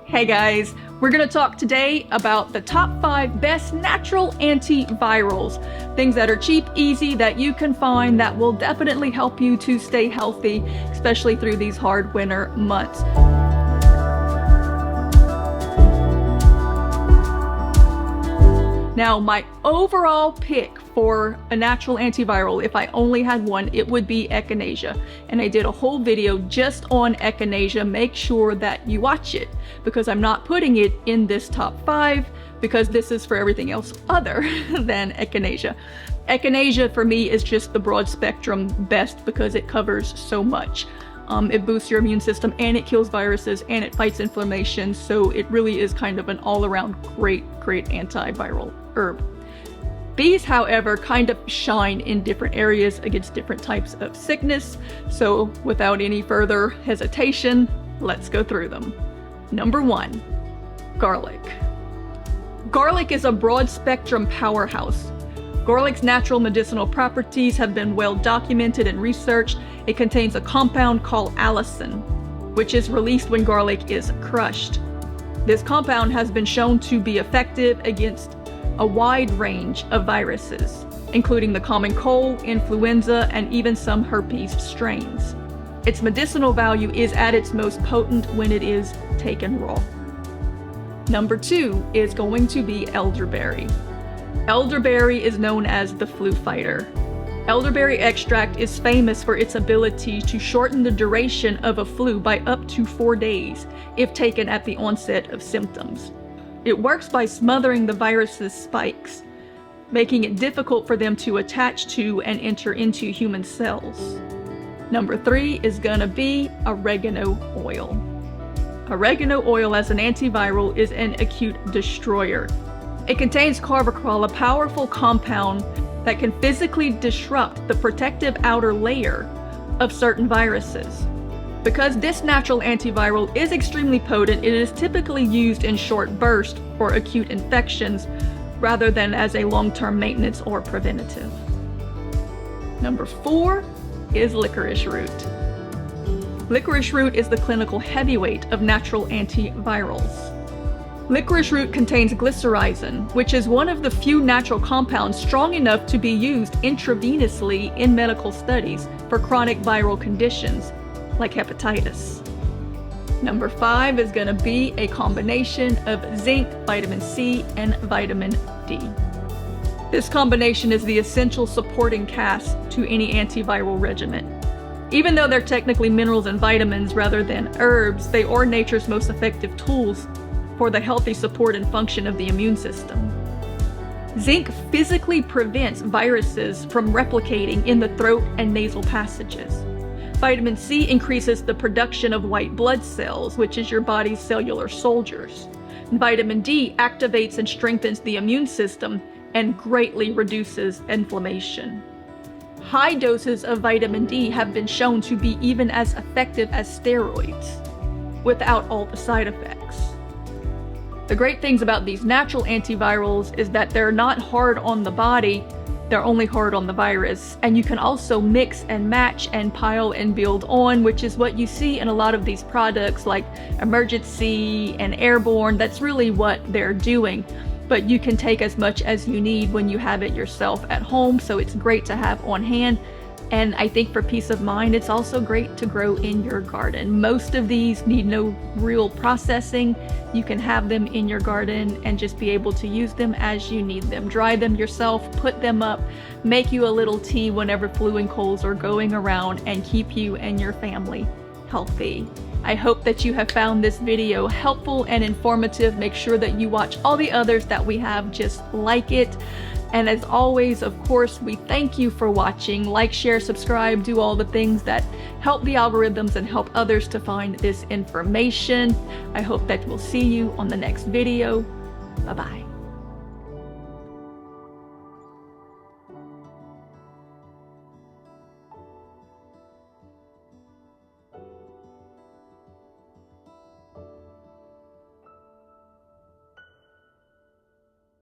Hey guys, we're going to talk today about the top 5 best natural antivirals. Things that are cheap, easy, that you can find that will definitely help you to stay healthy, especially through these hard winter months. Now, my overall pick for a natural antiviral, if I only had one, it would be echinacea. And I did a whole video just on echinacea. Make sure that you watch it, because I'm not putting it in this top 5, because this is for everything else other than echinacea. Echinacea for me is just the broad spectrum best because it covers so much. It boosts your immune system, and it kills viruses, and it fights inflammation, so it really is kind of an all-around great antiviral herb. These, however, kind of shine in different areas against different types of sickness, so without any further hesitation, let's go through them. Number 1, garlic. Garlic is a broad-spectrum powerhouse. Garlic's natural medicinal properties have been well documented and researched. It contains a compound called allicin, which is released when garlic is crushed. This compound has been shown to be effective against a wide range of viruses, including the common cold, influenza, and even some herpes strains. Its medicinal value is at its most potent when it is taken raw. Number 2 is going to be elderberry. Elderberry is known as the flu fighter. Elderberry extract is famous for its ability to shorten the duration of a flu by up to 4 days if taken at the onset of symptoms. It works by smothering the virus's spikes, making it difficult for them to attach to and enter into human cells. Number 3 is gonna be oregano oil. Oregano oil as an antiviral is an acute destroyer. It contains carvacrol, a powerful compound that can physically disrupt the protective outer layer of certain viruses. Because this natural antiviral is extremely potent, it is typically used in short bursts for acute infections rather than as a long-term maintenance or preventative. Number 4 is licorice root. Licorice root is the clinical heavyweight of natural antivirals. Licorice root contains glycyrrhizin, which is one of the few natural compounds strong enough to be used intravenously in medical studies for chronic viral conditions like hepatitis. Number 5 is going to be a combination of zinc, vitamin C, and vitamin D. This combination is the essential supporting cast to any antiviral regimen. Even though they're technically minerals and vitamins rather than herbs, they are nature's most effective tools for the healthy support and function of the immune system. Zinc physically prevents viruses from replicating in the throat and nasal passages. Vitamin C increases the production of white blood cells, which is your body's cellular soldiers. And vitamin D activates and strengthens the immune system and greatly reduces inflammation. High doses of vitamin D have been shown to be even as effective as steroids, without all the side effects. The great things about these natural antivirals is that they're not hard on the body, they're only hard on the virus. And you can also mix and match and pile and build on, which is what you see in a lot of these products like Emergency and Airborne. That's really what they're doing. But you can take as much as you need when you have it yourself at home, so it's great to have on hand. And I think for peace of mind, it's also great to grow in your garden. Most of these need no real processing. You can have them in your garden and just be able to use them as you need them. Dry them yourself, put them up, make you a little tea whenever flu and colds are going around, and keep you and your family healthy. I hope that you have found this video helpful and informative. Make sure that you watch all the others that we have just like it. And as always, of course, we thank you for watching. Like, share, subscribe, do all the things that help the algorithms and help others to find this information. I hope that we'll see you on the next video. Bye-bye.